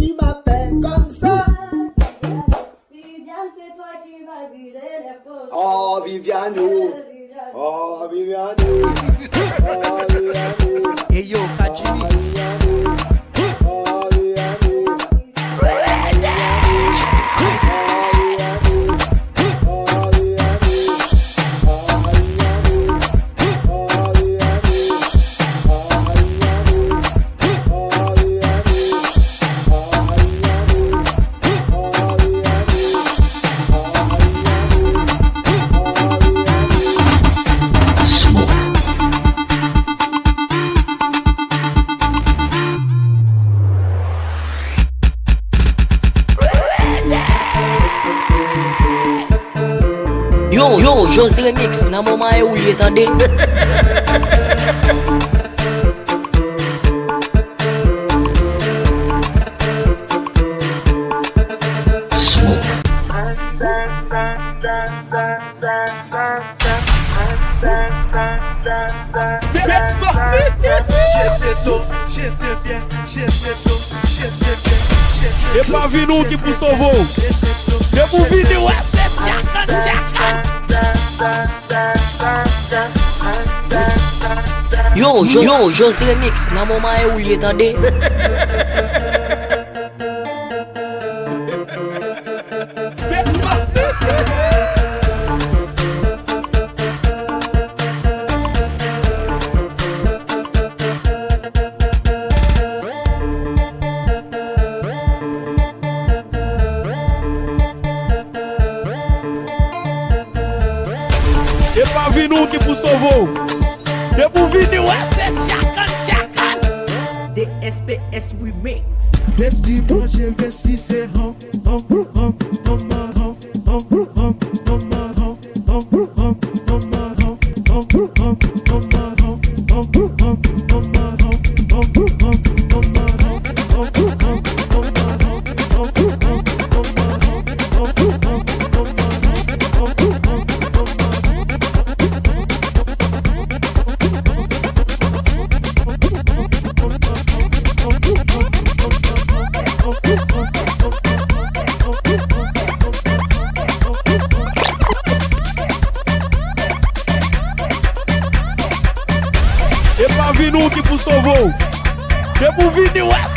qui m'appelle comme ça. Viviane, c'est toi qui vas vider les poches. Oh Viviane, oh Viviane, oh Viviane. Hey yo, Kajimix. Yo, José Remix, nan moment où il est attendé. E pa vi nou ki pou sovo. E pou video é Yo, José Remix, nan moment où il est attendé. E pa vi nou ki pou sovo. E pou video é chacan. DSPS Remix. Vesti manje, vesti se hom. E pa vi nou ki pou sovo. E pou video é